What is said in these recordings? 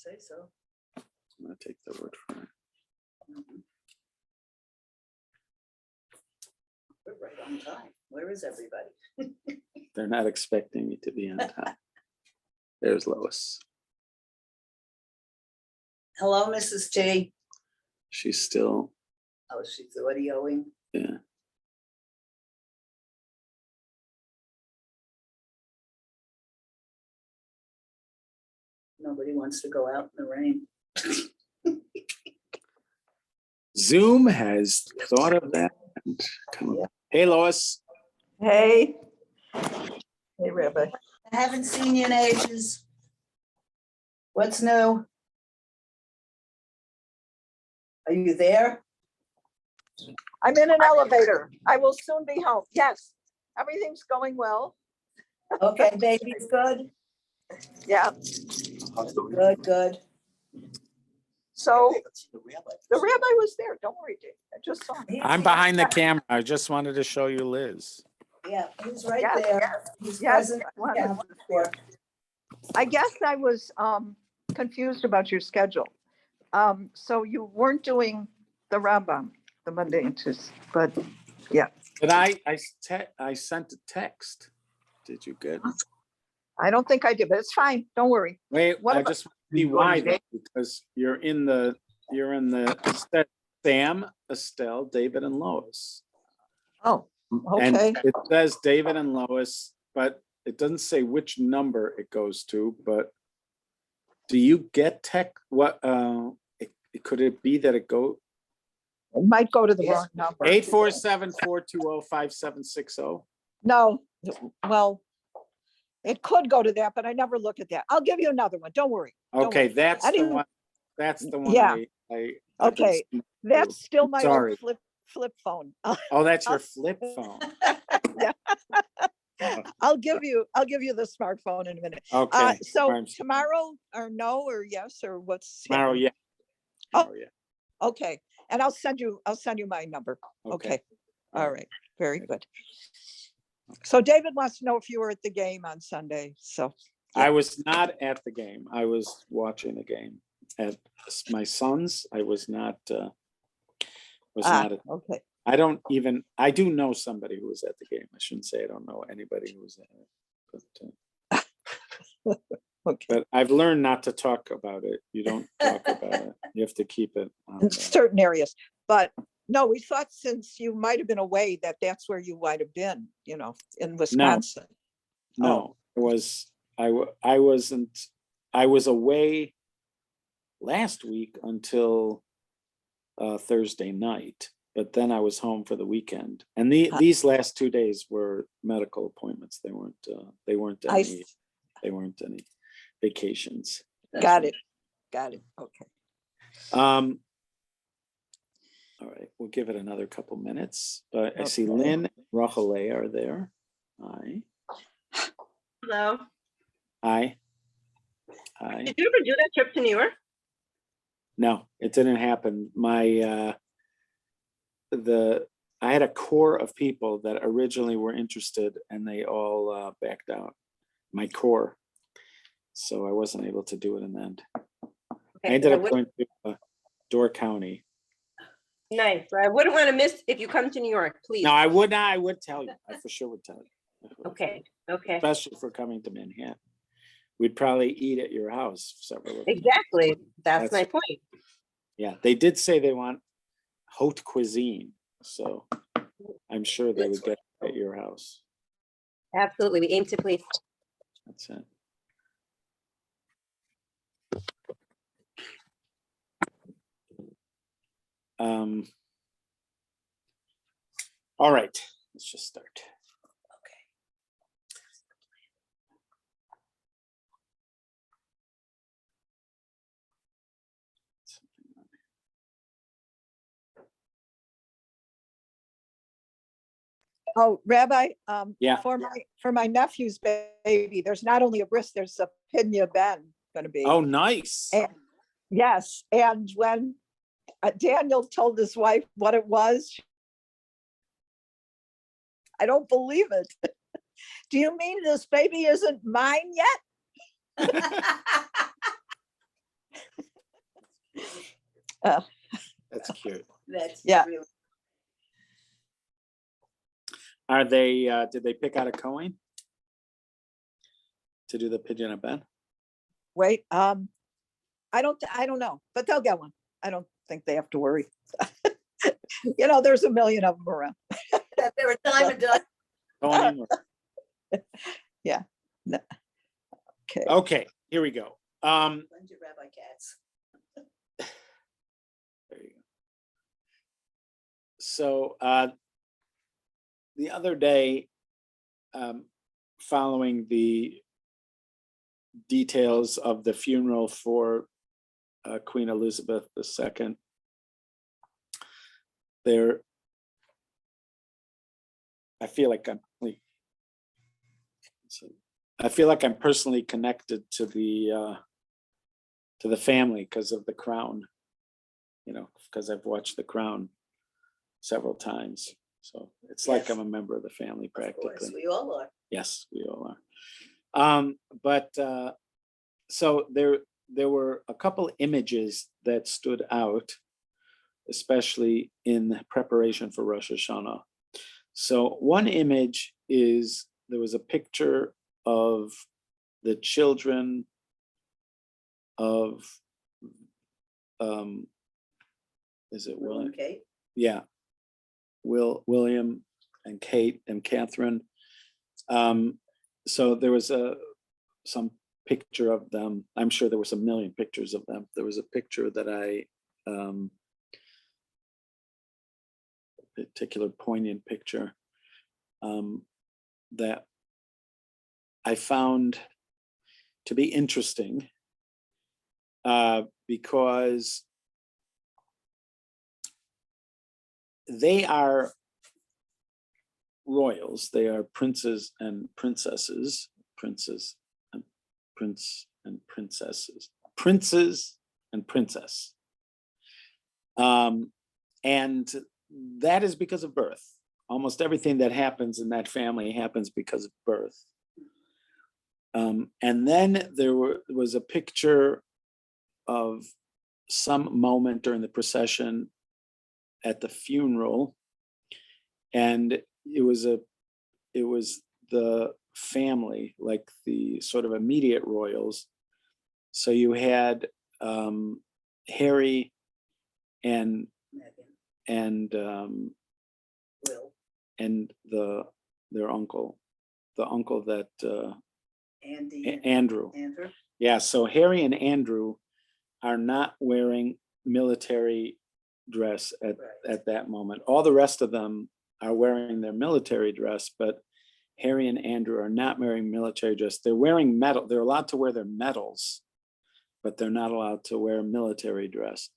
say so. I'm gonna take the word for it. We're right on time. Where is everybody? They're not expecting me to be on time. There's Lois. Hello, Mrs. T. She's still, Oh, she's audioing. yeah. Nobody wants to go out in the rain. Zoom has thought of that. And come Yeah. up. Hey, Lois. Hey. Hey, Rabbi. I haven't seen you in ages. What's new? Are you there? I'm in an elevator. I will soon be home. Yes, everything's going well. Okay, baby's good. Yeah, Good, good. so the rabbi was there. Don't worry, Dave. I just saw him. I'm behind the camera. I just wanted to show you Liz. Yeah, he's right Yes, there. He's yes, present. I wanted Yeah, to report. I guess I was confused about your schedule. So you weren't doing the Rambam, the Monday and Tuesday, but But I sent a text. Did you get it? I don't think I did, but it's fine. Don't worry. Wait, What I about- just want to see why though, because you're in the it said Sam, Estelle, David, and Lois. Oh, And okay. it says David and Lois, but it doesn't say which number it goes to. But do you get tech? What could it be that it go It might go to the wrong number. 847-420-5760? No, well, it could go to that, but I never look at that. I'll give you another one. Don't worry. Don't Okay, worry. that's I the didn't- one. That's the one. Yeah. I've been Okay, seeing. That's still my Sorry. old flip phone. Oh, that's your flip phone. I'll give you the smartphone in a minute. Okay. So I'm- tomorrow or no or yes or what's Tomorrow, happening? yeah. Oh. Tomorrow, yeah. Okay, and I'll send you my number. Okay, all right, very good. So David wants to know if you were at the game on Sunday, so. I was not at the game. I was watching the game at my son's. I was not. Okay, I do know somebody who was at the game. I shouldn't say I don't know anybody who was at it. okay. But I've learned not to talk about it. You don't talk about it. You have to keep it on In the- certain areas, but no, we thought since you might have been away that that's where you might have been, in Wisconsin. No, it was, I wasn't, I was away last week until Thursday night, but then I was home for the weekend. And these last 2 days were medical appointments. They weren't any vacations. Got it. Okay. All right, we'll give it another couple minutes, but I see Okay. Lynn and Rachele are there. Hi. Hello. Hi. Hi. Did you ever do that trip to New York? No, it didn't happen. I had a core of people that originally were interested and they all backed out. My core. So I wasn't able to do it in the end. I Okay, ended I up would- going to Door County. Nice. I wouldn't want to miss if you come to New York, please. No, I would not. I would tell you. I for sure would tell you. Okay, okay. Especially for coming to Manhattan. We'd probably eat at your house several of them. Exactly. That's my That's- point. Yeah, they did say they want haute cuisine, so I'm sure they would get it at your house. Absolutely. We aim to please. That's it. All right, let's just start. Oh, Rabbi, Yeah. for my nephew's baby, there's not only a bris, there's a pinya ben gonna be. Oh, nice. And- Yes, and when Daniel told his wife what it was, I don't believe it. Do you mean this baby isn't mine yet? That's cute. That's Yeah. really- Are they, did they pick out a coin to do the pigeon at Ben? Wait, I don't know, but they'll get one. I don't think they have to worry. You know, there's a million of them around. They were time and done. Coin or- Okay. Okay, here we go. Bunch of rabbi cats. There you go. So the other day, following the details of the funeral for Queen Elizabeth II, there, I feel like I'm personally connected to the family because of The Crown, you know, because I've watched The Crown several times. So it's like Yes. I'm a member of the family Of course, practically. we all are. Yes, we all are. So there were a couple images that stood out, especially in preparation for Rosh Hashanah. So one image is, there was a picture of the children of, is it William? Okay. Yeah. William and Kate and Catherine. So there was some picture of them. I'm sure there was a million pictures of them. There was a picture that a particular poignant picture that I found to be interesting because they are royals. They are princes and princesses, princes and prince and princesses, princes and princess. And that is because of birth. Almost everything that happens in that family happens because of birth. And then there was a picture of some moment during the procession at the funeral, and it was the family, like the sort of immediate royals. So you had Harry and Megan, Will, their uncle, the uncle that Andy. Andrew. Andrew. Yeah, so Harry and Andrew are not wearing military dress Right. at that moment. All the rest of them are wearing their military dress, but Harry and Andrew are not wearing military dress. They're wearing medal. They're allowed to wear their medals, but they're not allowed to wear military dress.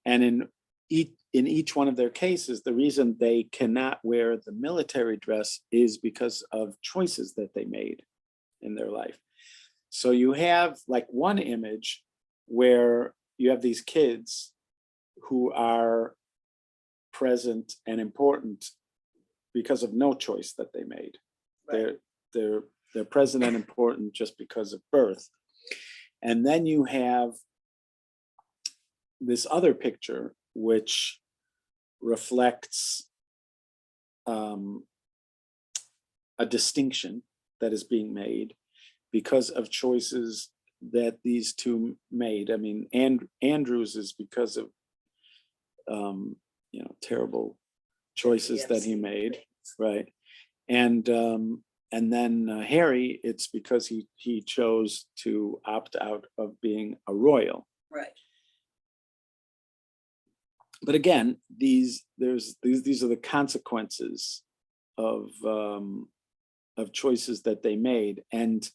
And in each one of their cases, the reason they cannot wear the military dress is because of choices that they made in their life. So you have like one image where you have these kids who are present and important because of no choice that they made. Right. They're present and important just because of birth. And then you have this other picture which reflects a distinction that is being made because of choices that these two made. I mean, Andrews is because of terrible choices that he made, right? And then Harry, it's because he chose to opt out of being a royal. Right. But again, these are the consequences of choices that they made, and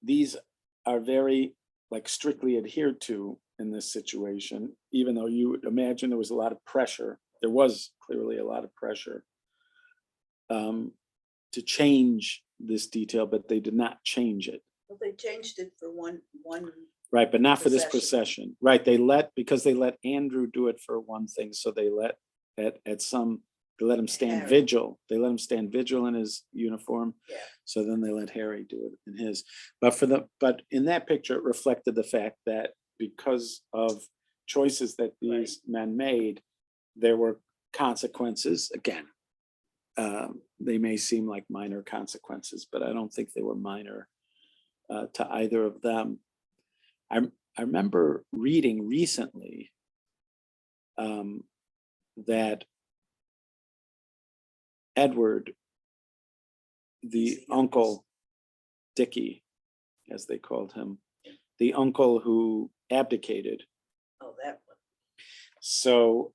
these are very strictly adhered to in this situation. Even though you would imagine there was a lot of pressure, there was clearly a lot of pressure to change this detail, but they did not change it. Well, they changed it for one. Right, but not for this Procession. procession. Right, because they let Andrew do it for one thing, so they let him stand Harry. vigil. They let him stand vigil in his uniform. Yeah. So then they let Harry do it in his. But in that picture, it reflected the fact that because of choices that these men made, there were consequences. Again, they may seem like minor consequences, but I don't think they were minor to either of them. I remember reading recently that Edward, the uncle, Dickie, as they called him, the uncle who abdicated. Oh, that one. So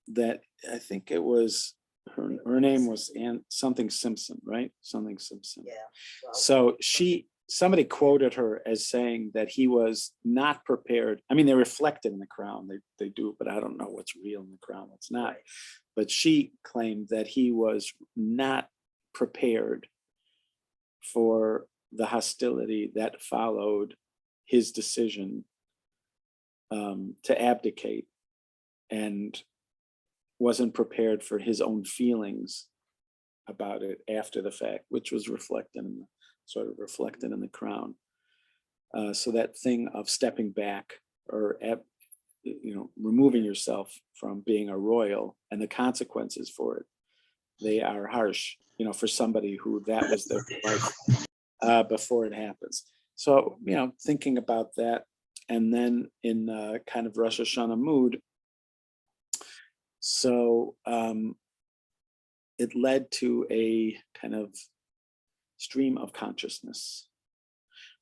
that I think it was her name was something Simpson, right? Something Simpson. Yeah. Well, So somebody quoted her as saying that he was not prepared. I mean, they reflect it in the crown. They do, but I don't know what's real in the crown, what's not. right. But she claimed that he was not prepared for the hostility that followed his decision to abdicate, and wasn't prepared for his own feelings about it after the fact, which was reflected in the crown. So that thing of stepping back or removing yourself from being a royal, and the consequences for it, they are harsh, for somebody who that was their life before it happens. So, thinking about that, and then in kind of Rosh Hashanah mood, so it led to a kind of stream of consciousness,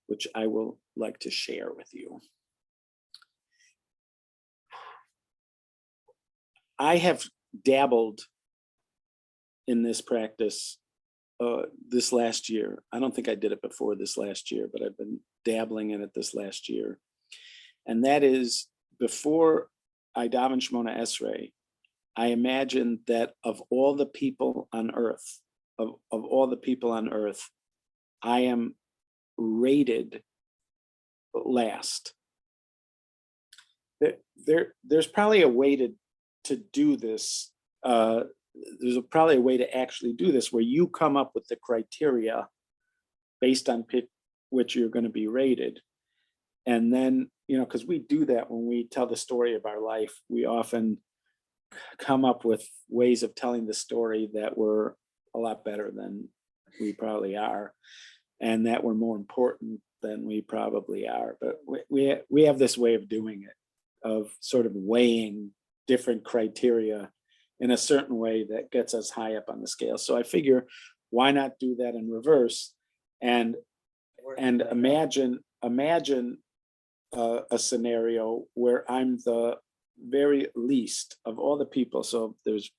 which I will like to share with you. I have dabbled in this practice this last year. I don't think I did it before this last year, but I've been dabbling in it this last year. And that is, before I daven Shemona Esrei, I imagine that of all the people on earth, I am rated last. There's probably a way to do this. There's probably a way to actually do this, where you come up with the criteria based on which you're going to be rated. And then, because we do that when we tell the story of our life, we often come up with ways of telling the story that were a lot better than we probably are, and that were more important than we probably are. But we have this way of doing it, of sort of weighing different criteria in a certain way that gets us high up on the scale. So I figure, why not do that in reverse, and imagine a scenario where I'm the very least of all the people. So there's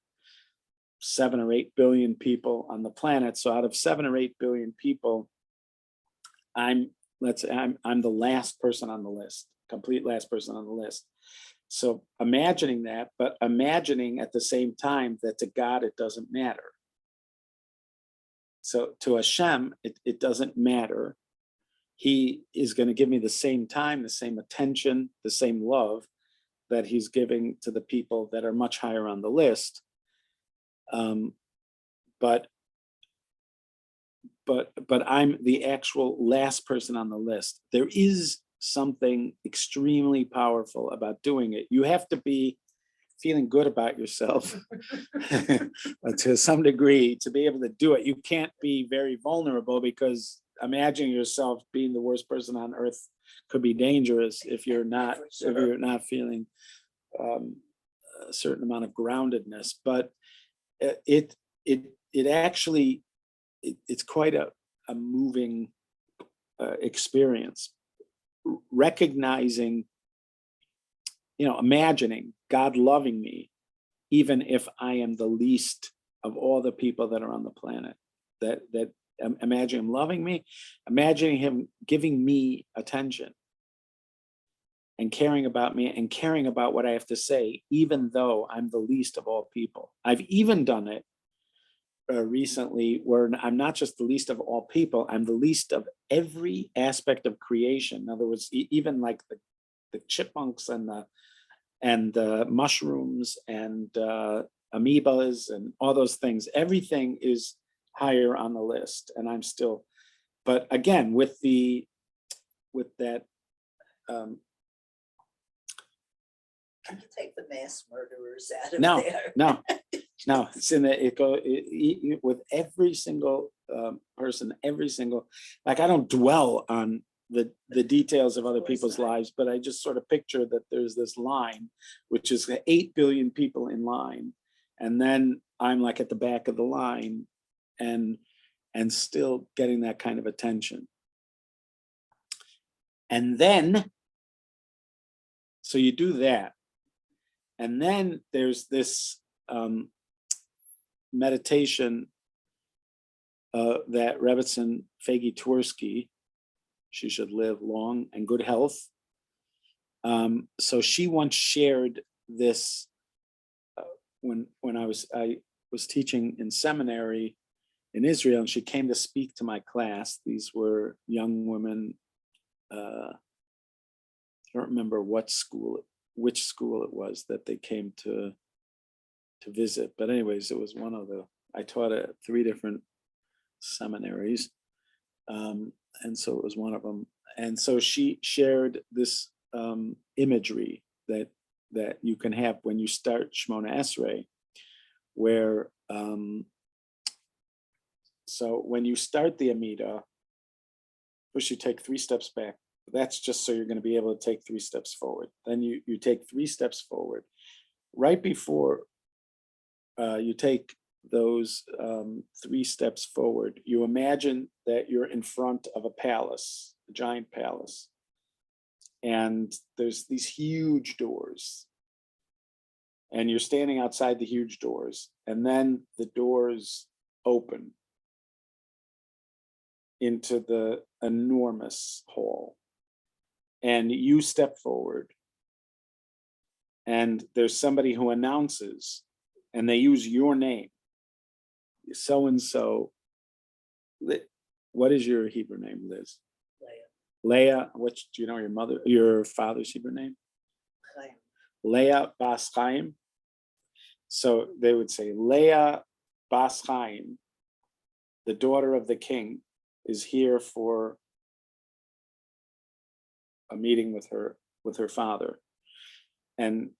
7 or 8 billion people on the planet. So out of 7 or 8 billion people, I'm the last person on the list, complete last person on the list. So imagining that, but imagining at the same time that to God it doesn't matter. So to Hashem, it doesn't matter. He is going to give me the same time, the same attention, the same love that he's giving to the people that are much higher on the list. But I'm the actual last person on the list. There is something extremely powerful about doing it. You have to be feeling good about yourself to some degree to be able to do it. You can't be very vulnerable, because imagining yourself being the worst person on earth could be dangerous if you're not feeling a certain amount of groundedness. But it actually it's quite a moving experience, recognizing, imagining God loving me, even if I am the least of all the people that are on the planet. That imagine him loving me, imagining him giving me attention and caring about me and caring about what I have to say, even though I'm the least of all people. I've even done it recently, where I'm not just the least of all people, I'm the least of every aspect of creation. In other words, even like the chipmunks and the mushrooms and amoebas and all those things, everything is higher on the list, and I'm still. But again, with that Can you take the mass murderers out of No, there? no, it's in the, with every single person, every single, like, I don't dwell on the details of other course people's not. lives, but I just sort of picture that there's this line, which is 8 billion people in line. And then I'm like at the back of the line and still getting that kind of attention. And then, so you do that. And then there's this meditation that Rebbetzin Fagi Twersky, she should live long and good health. So she once shared this when I was teaching in seminary in Israel, and she came to speak to my class. These were young women. I don't remember which school it was that they came to visit, but anyways, it was one of I taught at 3 different seminaries, and so it was one of them. And so she shared this imagery that you can have when you start Shmona Esrei, where so when you start the Amida, first you take 3 steps back. That's just so you're going to be able to take 3 steps forward. Then you take 3 steps forward. Right before you take those 3 steps forward, you imagine that you're in front of a palace, a giant palace. And there's these huge doors. And you're standing outside the huge doors. And then the doors open into the enormous hall. And you step forward. And there's somebody who announces, and they use your name. So-and-so. What is your Hebrew name, Liz? Leah. What do you know your father's Hebrew name? Chaim. Leah Bas Chaim. So they would say, Leah Bas Chaim, the daughter of the king, is here for a meeting with her father. And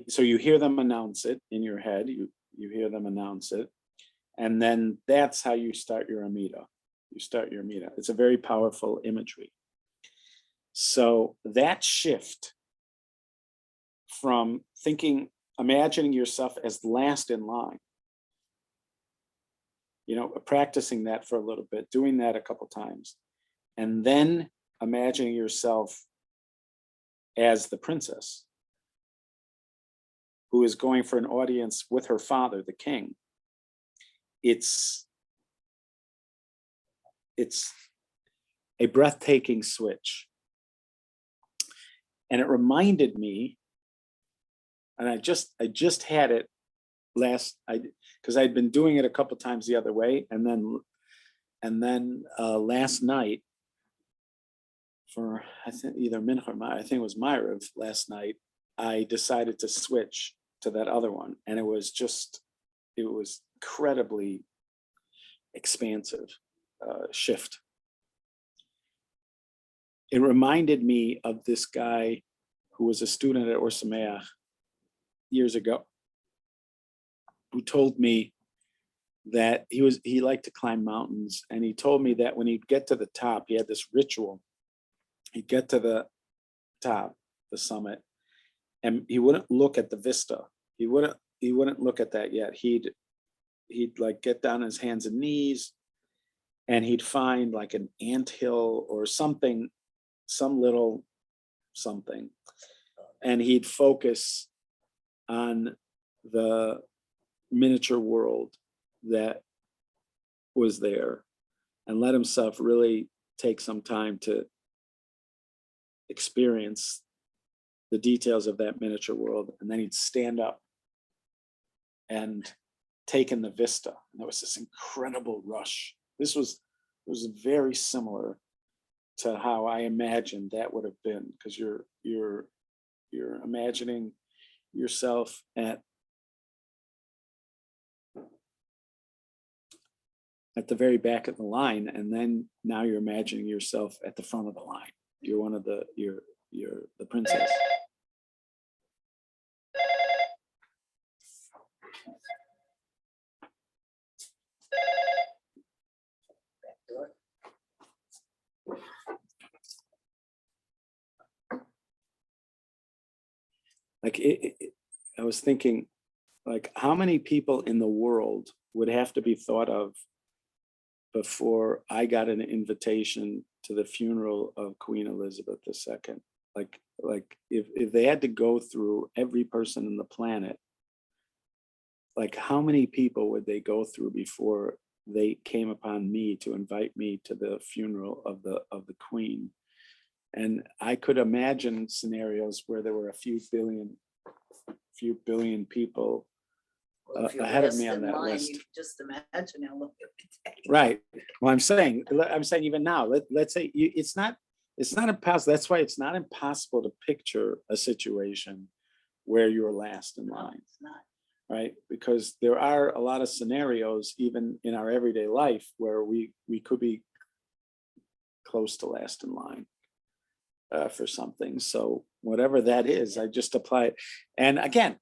so you hear them announce it in your head. You hear them announce it. And then that's how you start your Amida. It's a very powerful imagery. So that shift from imagining yourself as last in line, practicing that for a little bit, doing that a couple times, and then imagining yourself as the princess who is going for an audience with her father, the king. It's a breathtaking switch. And it reminded me, and I just had it because I'd been doing it a couple times the other way, and then last night for I think either Mincha or I think it was Ma'ariv last night, I decided to switch to that other one, and it was incredibly expansive shift. It reminded me of this guy who was a student at Or Sameach years ago, who told me that he liked to climb mountains, and he told me that when he'd get to the top, he had this ritual. He'd get to the top, the summit, and he wouldn't look at the vista. He wouldn't look at that yet. He'd like get down on his hands and knees, and he'd find like an anthill or something, some little something, and he'd focus on the miniature world that was there and let himself really take some time to experience the details of that miniature world. And then he'd stand up and take in the vista. And there was this incredible rush. It was very similar to how I imagined that would have been, because you're imagining yourself at the very back of the line, and then now you're imagining yourself at the front of the line. You're the princess. like I was thinking, like, how many people in the world would have to be thought of before I got an invitation to the funeral of Queen Elizabeth II? Like if they had to go through every person on the planet, like how many people would they go through before they came upon me to invite me to the funeral of the Queen? And I could imagine scenarios where there were a few billion people Well, if you're ahead of last me on in that line, list. you can just imagine how long it would take. Right. Well, I'm saying even now, let's say it's not impossible. That's why it's not impossible to picture a situation where you're last in No, line, it's not. right? Because there are a lot of scenarios, even in our everyday life, where we could be close to last in line for something. So whatever that is, I just apply it. And again,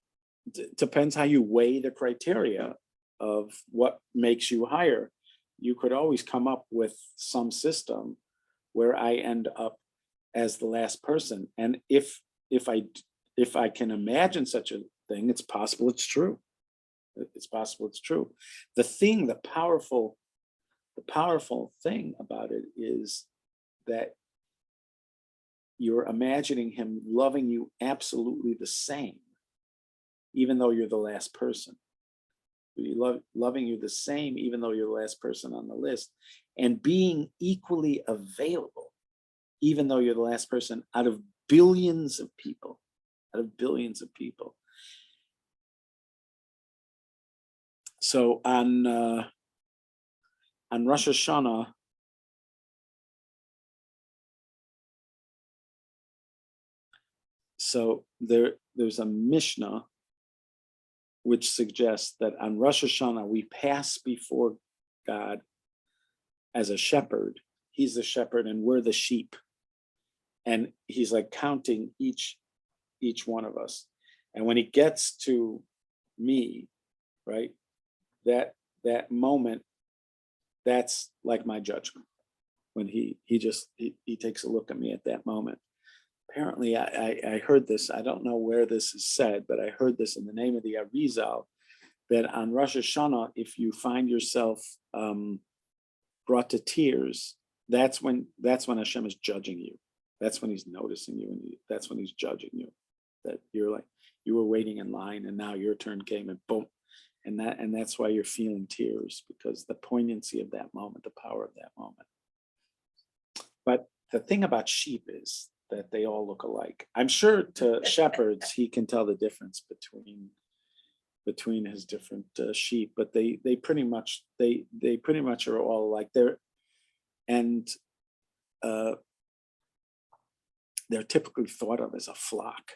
depends how you weigh the criteria of what makes you higher. You could always come up with some system where I end up as the last person. And if I can imagine such a thing, it's possible it's true. It's possible it's true. The powerful thing about it is that you're imagining him loving you absolutely the same, even though you're the last person. Loving you the same, even though you're the last person on the list, and being equally available, even though you're the last person out of billions of people, So on Rosh Hashanah, so there's a Mishnah which suggests that on Rosh Hashanah we pass before God as a shepherd. He's the shepherd and we're the sheep. And he's like counting each one of us. And when he gets to me, right, that moment, that's like my judgment. When he takes a look at me at that moment. Apparently, I heard this, I don't know where this is said, but I heard this in the name of the Arizal, that on Rosh Hashanah, if you find yourself brought to tears, that's when Hashem is judging you. That's when he's noticing you, and that's when he's judging you. That you're like, you were waiting in line and now your turn came and boom. And that's why you're feeling tears, because the poignancy of that moment, the power of that moment. But the thing about sheep is that they all look alike. I'm sure to shepherds, he can tell the difference between his different sheep, but they pretty much are all like they're typically thought of as a flock.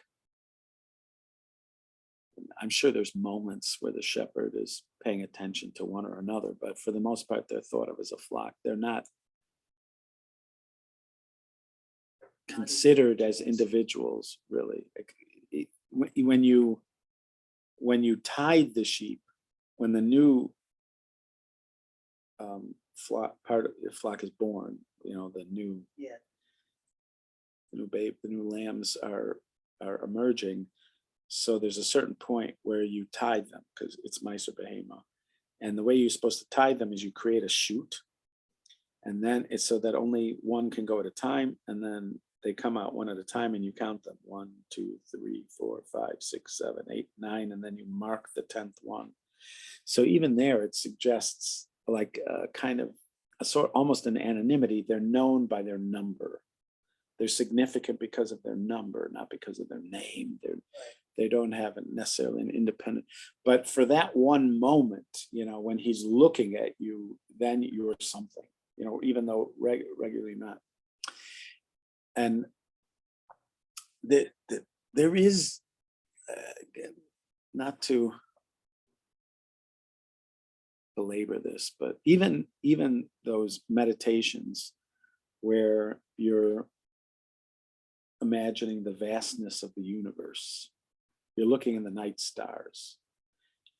I'm sure there's moments where the shepherd is paying attention to one or another, but for the most part, they're thought of as a flock. They're not considered as individuals, really. When you tithe the sheep, when the new flock is born, the new lambs are emerging. So there's a certain point where you tithe them because it's Meiser Behema. And the way you're supposed to tithe them is you create a chute. And then it's so that only one can go at a time. And then they come out one at a time and you count them. 1, 2, 3, 4, 5, 6, 7, 8, 9. And then you mark the 10th one. So even there, it suggests like kind of a sort, almost an anonymity. They're known by their number. They're significant because of their number, not because of their name. They don't have necessarily an independent, but for that one moment, when he's looking at you, then you're something, even though regularly not. And there is, not to belabor this, but even those meditations where you're imagining the vastness of the universe, you're looking in the night stars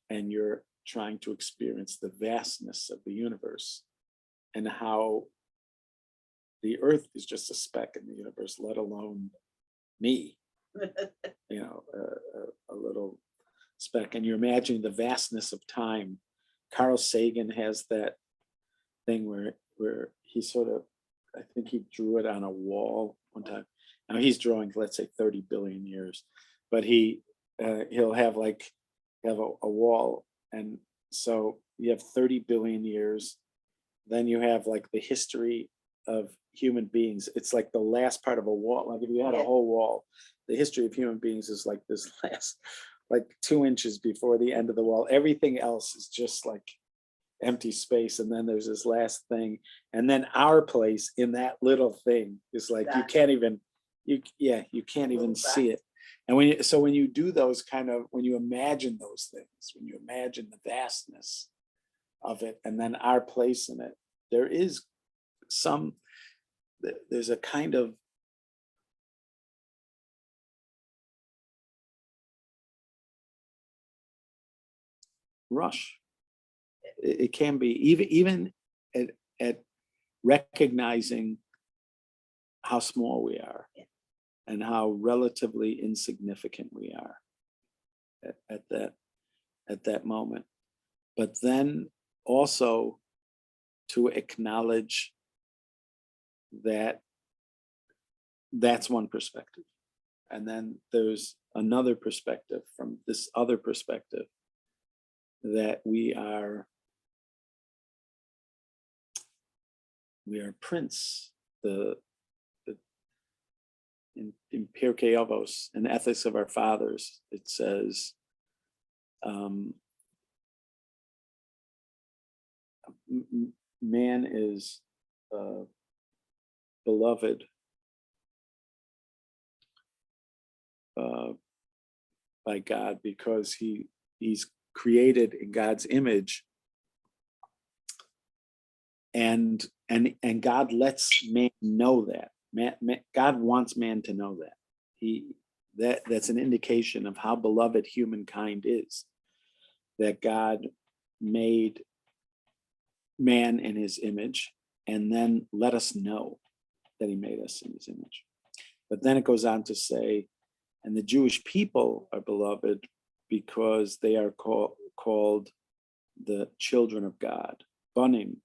and you're trying to experience the vastness of the universe and how the earth is just a speck in the universe, let alone me, you know, a little speck, and you're imagining the vastness of time. Carl Sagan has that thing where he sort of, I think he drew it on a wall one time. Now he's drawing, let's say, 30 billion years, but he'll have a wall, and so you have 30 billion years. Then you have like the history of human beings. It's like the last part of a wall. Like if you had a whole wall, the history of human beings is like this last, like 2 inches before the end of the wall. Everything else is just like empty space. And then there's this last thing. And then our place in that little thing is like, you can't even, you can't even see it. And when you do those when you imagine those things, when you imagine the vastness of it, and then our place in it, there's a kind of rush. It can be even at recognizing how small we are and how relatively insignificant we are at that moment. But then also to acknowledge that that's one perspective. And then there's another perspective from this other perspective, that we are prince. In Pirkei Avos, in Ethics of Our Fathers, it says, man is beloved by God because he's created in God's image, and God lets man know that. God wants man to know that. That's an indication of how beloved humankind is, that God made man in his image and then let us know that he made us in his image. But then it goes on to say, and the Jewish people are beloved because they are called the children of God. Banim,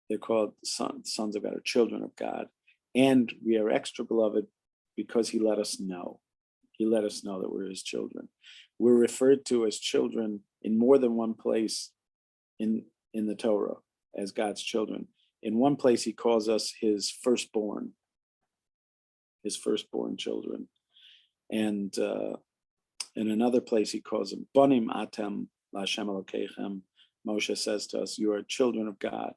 they're called sons of God, or children of God. And we are extra beloved because he let us know. He let us know that we're his children. We're referred to as children in more than one place in the Torah as God's children. In one place, he calls us his firstborn children. And in another place, he calls them Banim Atem LaHashem Elokeichem. Moshe says to us, you are children of God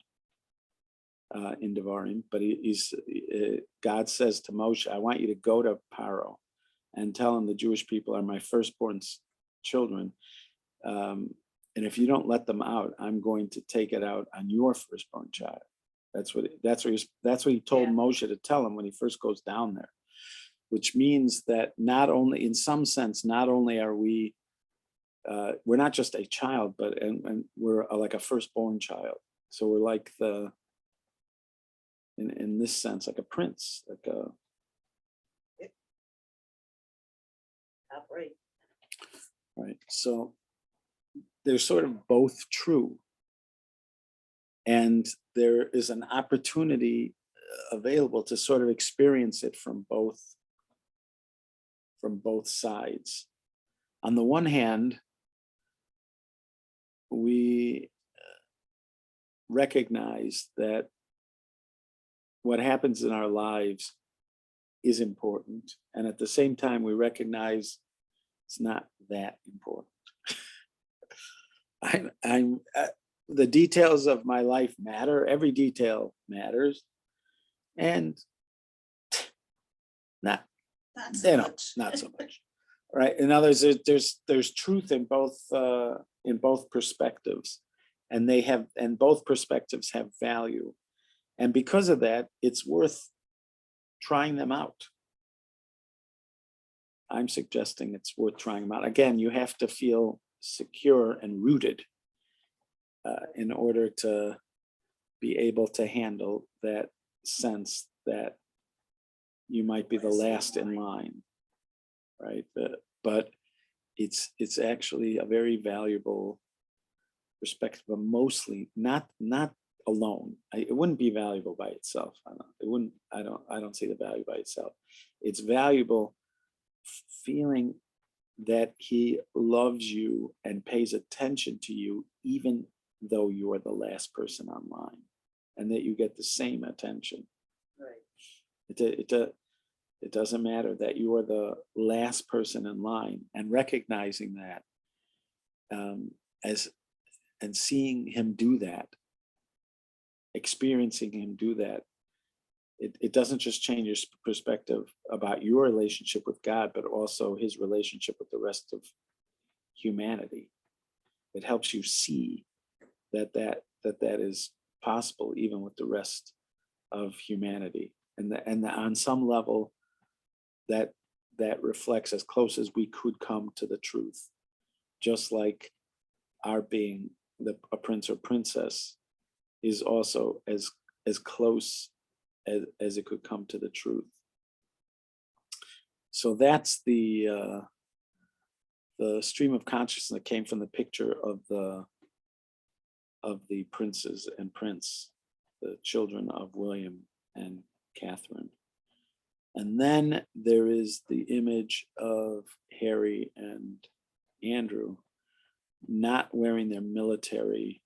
in Devarim. But God says to Moshe, I want you to go to Paro and tell him the Jewish people are my firstborn children. And if you don't let them out, I'm going to take it out on your firstborn child. That's what he told Moshe to tell him when he first goes down there. Which means that not only, in some sense, not only are we're not just a child, but and we're like a firstborn child. So we're like in this sense, like a prince, like a. Right. So they're sort of both true. And there is an opportunity available to sort of experience it from both sides. On the one hand, we recognize that what happens in our lives is important. And at the same time, we recognize it's not that important. The details of my life matter. Every detail matters. And not so much. Right. In other words, there's truth in both perspectives, and both perspectives have value. And because of that, it's worth trying them out. I'm suggesting it's worth trying them out. Again, you have to feel secure and rooted in order to be able to handle that sense that you might be the last in line. right? But it's actually a very valuable perspective, but mostly not alone. It wouldn't be valuable by itself. I don't see the value by itself. It's valuable feeling that he loves you and pays attention to you, even though you are the last person online, and that you get the same attention. Right. It doesn't matter that you are the last person in line, and recognizing that as and seeing him do that, experiencing him do that, it doesn't just change your perspective about your relationship with God, but also his relationship with the rest of humanity. It helps you see that is possible even with the rest of humanity, and on some level that reflects as close as we could come to the truth, just like our being a prince or princess is also as close as it could come to the truth. So that's the stream of consciousness that came from the picture of the princes and prince, the children of William and Catherine. And then there is the image of Harry and Andrew not wearing their military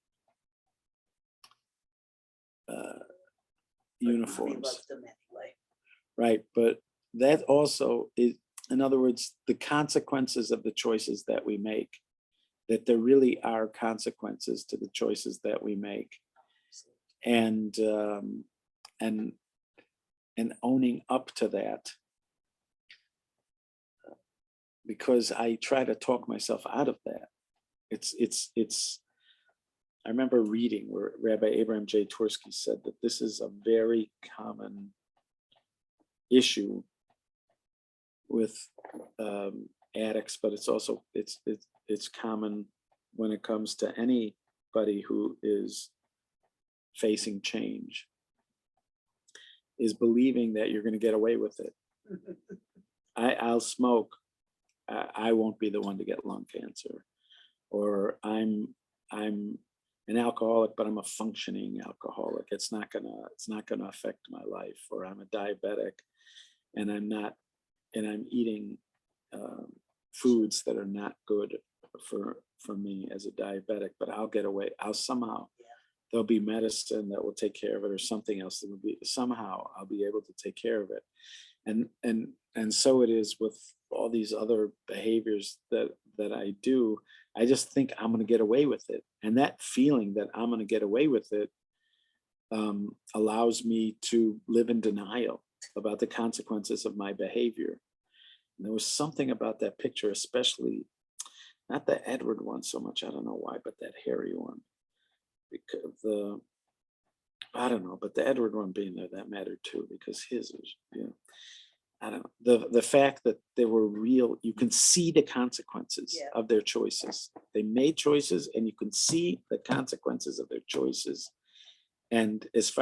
He uniforms. loves them anyway. Right, but that also is, in other words, the consequences of the choices that we make, that there really are consequences to the choices that we make, and owning up to that, because I try to talk myself out of that. It's I remember reading where Rabbi Abraham J. Twersky said that this is a very common issue with addicts, but it's also it's common when it comes to anybody who is facing change, is believing that you're going to get away with it. I'll smoke. I won't be the one to get lung cancer, or I'm an alcoholic, but I'm a functioning alcoholic. It's not gonna affect my life. Or I'm a diabetic, and I'm eating foods that are not good for me as a diabetic. But I'll get away. There'll be medicine that will take care of it, or something else that will be, somehow I'll be able to take care of it. And so it is with all these other behaviors that I do. I just think I'm going to get away with it. And that feeling that I'm going to get away with it allows me to live in denial about the consequences of my behavior. And there was something about that picture, especially, not the Edward one so much, I don't know why, but that Harry one. Because I don't know, but the Edward one being there, that mattered too, because his was, I don't know, the fact that they were real, you can see the consequences of their choices. They made choices, and you can see the consequences of their choices. And as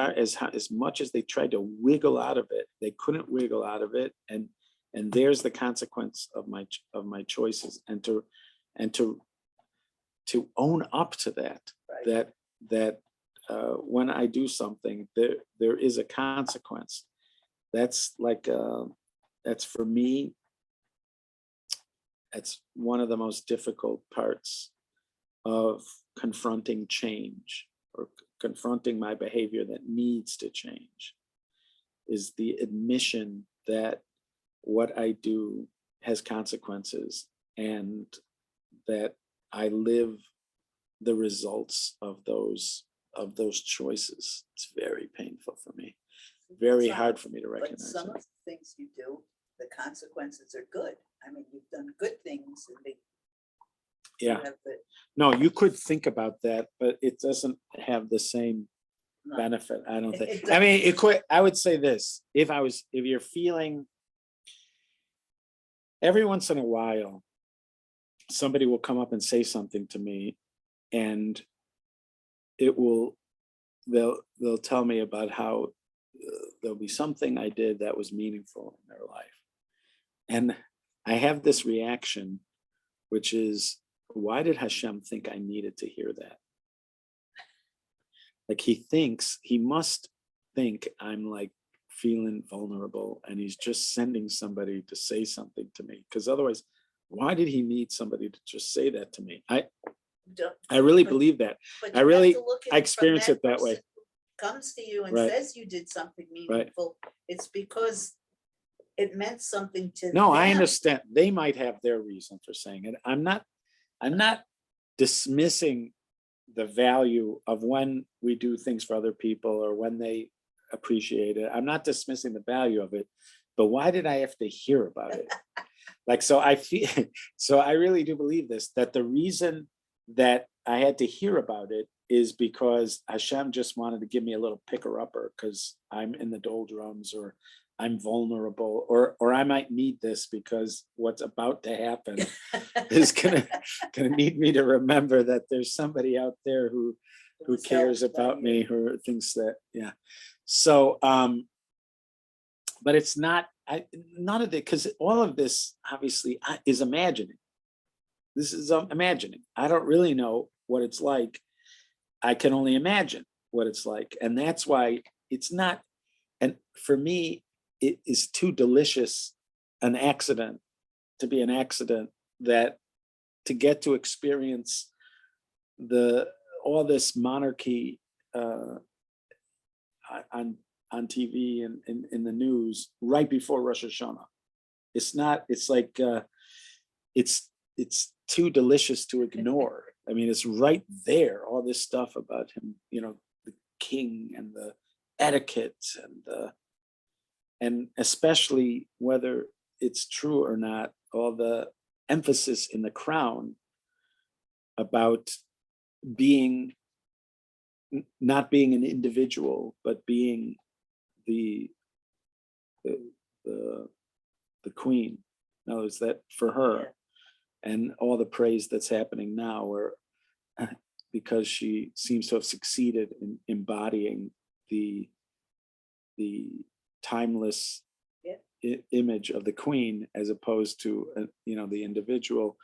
much as they tried to wiggle out of it, they couldn't wiggle out of it. And there's the consequence of my choices, and to own up to that, right. that when I do something, there is a consequence. That's like that's, for me, that's one of the most difficult parts of confronting change, or confronting my behavior that needs to change, is the admission that what I do has consequences, and that I live the results of those choices. It's very painful for me, very hard for me to recognize. But some of the things you do, the consequences are good. I mean, you've done good things, and no, you could think about that, but it doesn't have the same benefit, I don't think. I mean, it could. I would say this: if you're feeling, every once in a while, somebody will come up and say something to me, and they'll tell me about how there'll be something I did that was meaningful in their life. And I have this reaction, which is, why did Hashem think I needed to hear that? Like he must think I'm like feeling vulnerable and he's just sending somebody to say something to me. Because otherwise, why did he need somebody to just say that to me? I really believe that. But I you have really- to look at I it from experience it that way. person who comes to you and Right. says you did something meaningful. It's because it meant something to No, I them. understand. They might have their reason for saying it. I'm not dismissing the value of when we do things for other people or when they appreciate it. I'm not dismissing the value of it, but why did I have to hear about it? Like, so I feel, so I really do believe this, that the reason that I had to hear about it is because Hashem just wanted to give me a little picker upper because I'm in the doldrums or I'm vulnerable or I might need this because what's about to happen is gonna need me to remember that there's somebody out there who was cares helped by about you. me, who thinks that, yeah. So, but it's not, none of it, because all of this obviously is imagining. This is imagining. I don't really know what it's like. I can only imagine what it's like. And that's why it's not, and for me, it is too delicious an accident to be an accident that to get to experience all this monarchy on TV and in the news right before Rosh Hashanah. It's like it's too delicious to ignore. I mean, it's right there, all this stuff about him, the king and the etiquette and especially whether it's true or not, all the emphasis in the crown about not being an individual, but being the queen. In other words, that for her, and all the praise that's happening now, where because she seems to have succeeded in embodying the timeless image of the queen as opposed to the individual,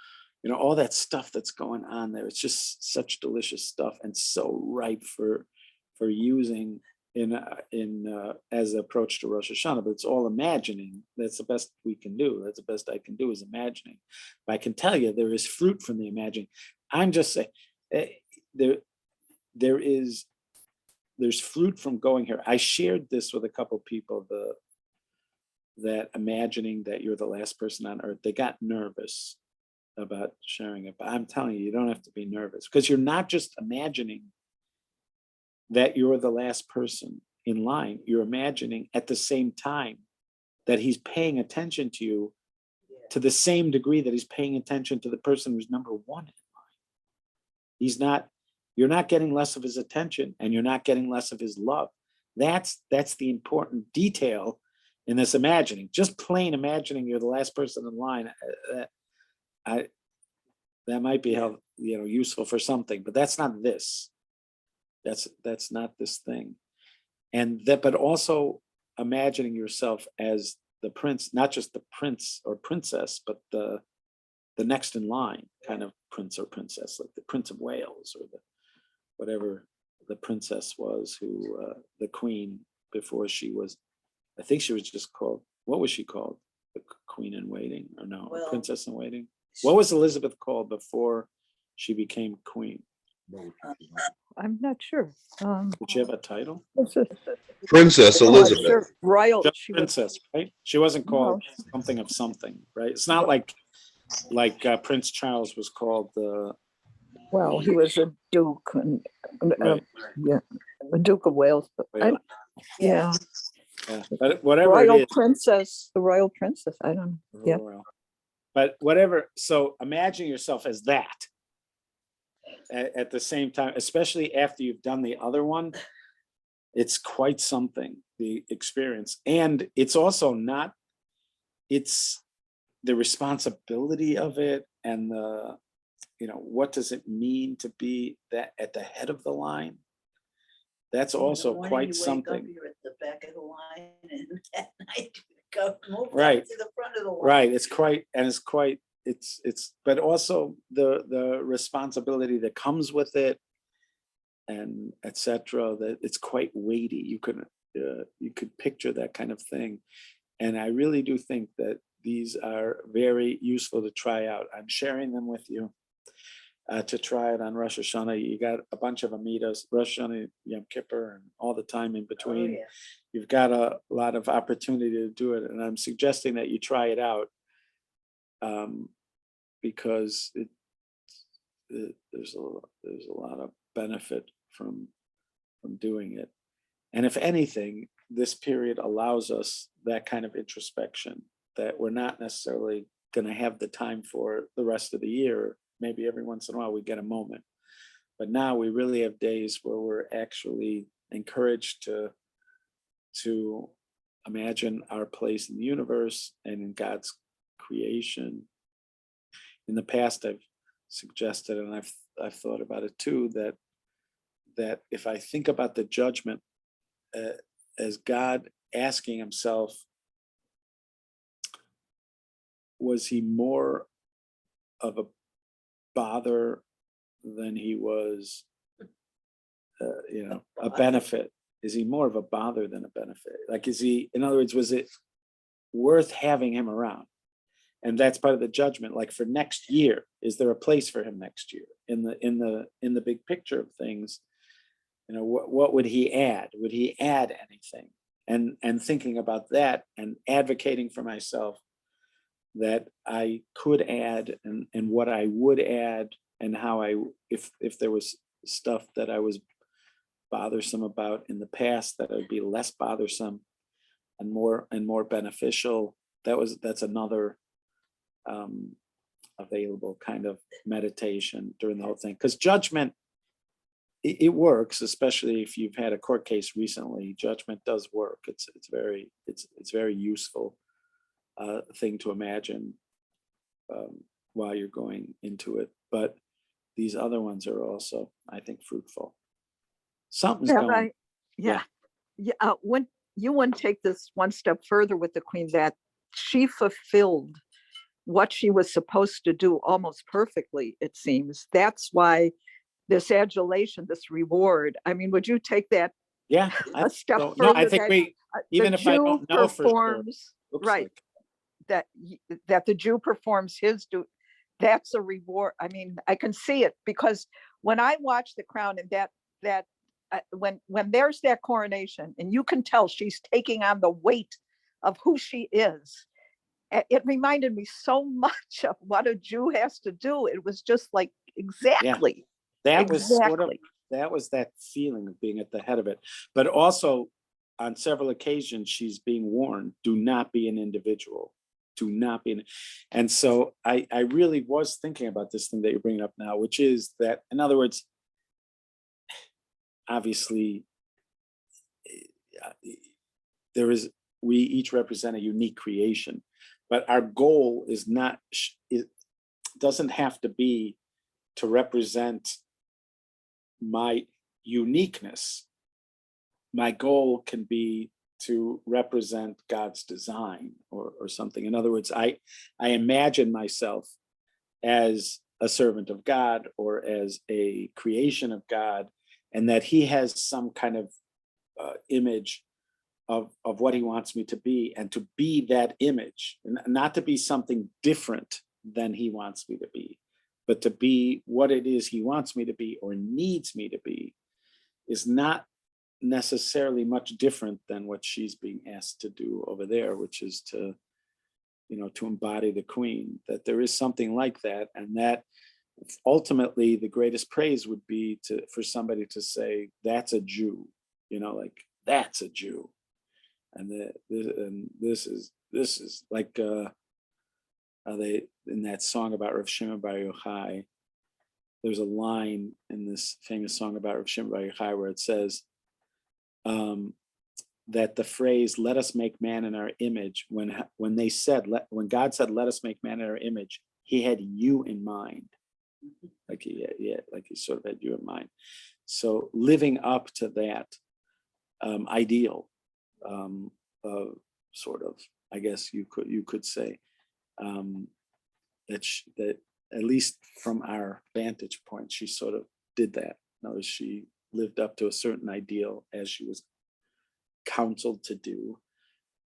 all that stuff that's going on there. It's just such delicious stuff and so ripe for using in as an approach to Rosh Hashanah. But it's all imagining. That's the best we can do. That's the best I can do is imagining. But I can tell you there is fruit from the imagining. I'm just saying there's fruit from going here. I shared this with a couple people, that imagining that you're the last person on earth. They got nervous about sharing it, but I'm telling you don't have to be nervous, because you're not just imagining that you're the last person in line. You're imagining at the same time that he's paying attention to you to the same degree that he's paying attention to the person who's number one in line. You're not getting less of his attention and you're not getting less of his love. That's the important detail in this imagining. Just plain imagining you're the last person in line, that might be useful for something, but that's not this. That's not this thing. But also imagining yourself as the prince, not just the prince or princess, but the next in line kind of prince or princess, like the Prince of Wales or whatever the princess was, who the queen before she was, I think she was just called, what was she called? The queen in waiting, or no, Well, princess in waiting? What was Elizabeth called before she became queen? I'm not sure. Did she have a title? Princess Oh, I'm Elizabeth. sure Royal. Just She was, princess, right? She wasn't called No. something of something, right? It's not like Prince Charles was called the well, he was a duke and right. yeah, a Duke of Wales. But Wales. yeah, Yeah. But whatever royal it is, princess, the royal princess. I don't know. Yeah. royal. But whatever. So imagine yourself as that at the same time, especially after you've done the other one. It's quite something, the experience. And it's also not, it's the responsibility of it and what does it mean to be that at the head of the line? That's In the also morning quite you wake up, something. You're at the back of the line, and at night Go move that Right. to the front of the wall. Right, it's quite, but also the responsibility that comes with it and et cetera, that it's quite weighty. You could picture that kind of thing. And I really do think that these are very useful to try out. I'm sharing them with you to try it on Rosh Hashanah. You got a bunch of Amidas, Rosh Hashanah, Yom Kippur, and all the time in Oh, between. yeah. You've got a lot of opportunity to do it. And I'm suggesting that you try it out because there's a lot of benefit from doing it. And if anything, this period allows us that kind of introspection that we're not necessarily going to have the time for the rest of the year. Maybe every once in a while we get a moment. But now we really have days where we're actually encouraged to imagine our place in the universe and in God's creation. In the past, I've suggested, and I've thought about it too, that if I think about the judgment as God asking himself, was he more of a bother than he was, a benefit? Is he more of a bother than a benefit? Like, is he, in other words, was it worth having him around? And that's part of the judgment. Like for next year, is there a place for him next year in the big picture of things? What would he add? Would he add anything? And thinking about that and advocating for myself that I could add and what I would add and how if there was stuff that I was bothersome about in the past, that would be less bothersome and more beneficial. That's another available kind of meditation during the whole thing. Because judgment, it works, especially if you've had a court case recently. Judgment does work. It's very useful thing to imagine while you're going into it. But these other ones are also, I think, fruitful. Something's Yeah, going. right. Yeah. When you want to take this one step further with the Queen, that she fulfilled what she was supposed to do almost perfectly, it seems. That's why this adulation, this reward. I mean, would you take that Yeah, a step so, further? no, I think that, even the if I Jew don't know for sure, performs, looks right, like that the Jew performs his do. That's a reward. I mean, I can see it because when I watch The Crown and that when there's that coronation and you can tell she's taking on the weight of who she is, it reminded me so much of what a Jew has to do. It was just like exactly. that was sort of, Exactly. that was that feeling of being at the head of it. But also on several occasions, she's being warned, do not be an individual. Do not be. And so I really was thinking about this thing that you're bringing up now, which is that, in other words, obviously, we each represent a unique creation, but our goal is not, it doesn't have to be to represent my uniqueness. My goal can be to represent God's design or something. In other words, I imagine myself as a servant of God or as a creation of God, and that he has some kind of image of what he wants me to be, and to be that image, and not to be something different than he wants me to be, but to be what it is he wants me to be or needs me to be, is not necessarily much different than what she's being asked to do over there, which is to embody the Queen. That there is something like that, and that ultimately the greatest praise would be for somebody to say, that's a Jew, like that's a Jew. And this is like they, in that song about Rav Shimon Bar Yochai, there's a line in this famous song about Rav Shimon Bar Yochai where it says that the phrase "let us make man in our image," when God said "let us make man in our image," he had you in mind. Like he sort of had you in mind. So living up to that ideal, sort of I guess you could say, that at least from our vantage point, she sort of did that. In other words, she lived up to a certain ideal as she was counseled to do.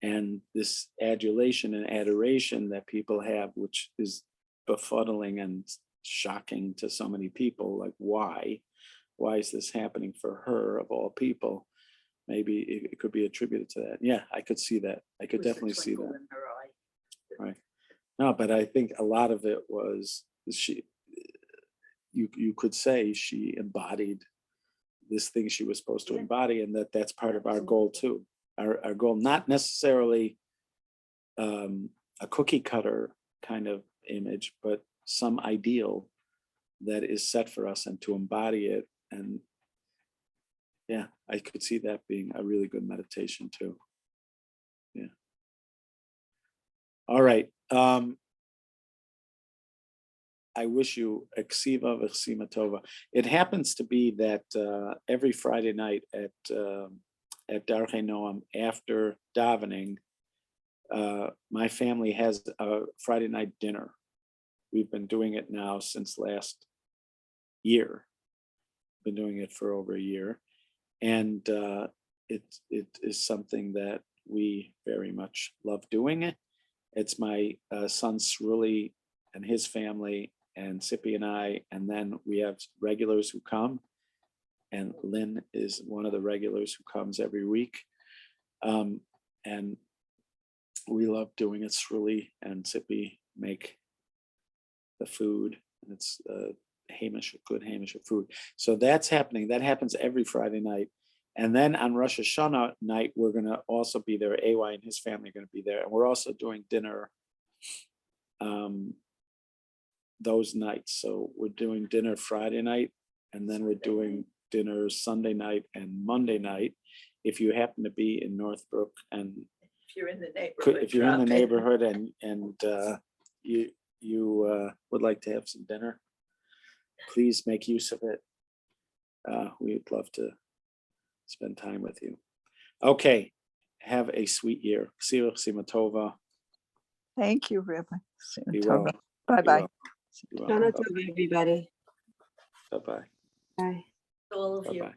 And this adulation and adoration that people have, which is befuddling and shocking to so many people, like why is this happening for her of all people? Maybe it could be attributed to that. Yeah, I could see that. I could was the definitely see twinkle that. in her eye. Right. No, but I think a lot of it was you could say she embodied this thing she was supposed to Yeah. embody, and that's part of our goal too. Our goal, not necessarily a cookie cutter kind of image, but some ideal that is set for us, and to embody it. And yeah, I could see that being a really good meditation too. Yeah. All right. I wish you Eksiva v'chsima tova. It happens to be that every Friday night at Darchei Noam, after davening, my family has a Friday night dinner. We've been doing it now since last year. Been doing it for over a year, and it is something that we very much love doing. It's my son Sruli and his family, and Sippy and I, and then we have regulars who come, and Lynn is one of the regulars who comes every week, and we love doing it. Sruli and Sippy make the food, and it's good Hamish food. So that's happening. That happens every Friday night. And then on Rosh Hashanah night, we're going to also be there. AY and his family are going to be there. And we're also doing dinner those nights. So we're doing dinner Friday night, and then we're doing dinner Sunday night and Monday night. If you happen to be in Northbrook, and If you're in the neighborhood. if you're in the drop neighborhood and you would like to have some dinner, please make use of it. We'd love to spend time with you. Okay, have a sweet year. Sima tova. Thank you, Rabbi. Be well. Bye-bye. Shana Tova, everybody. Bye bye. Bye. All of you. Bye bye.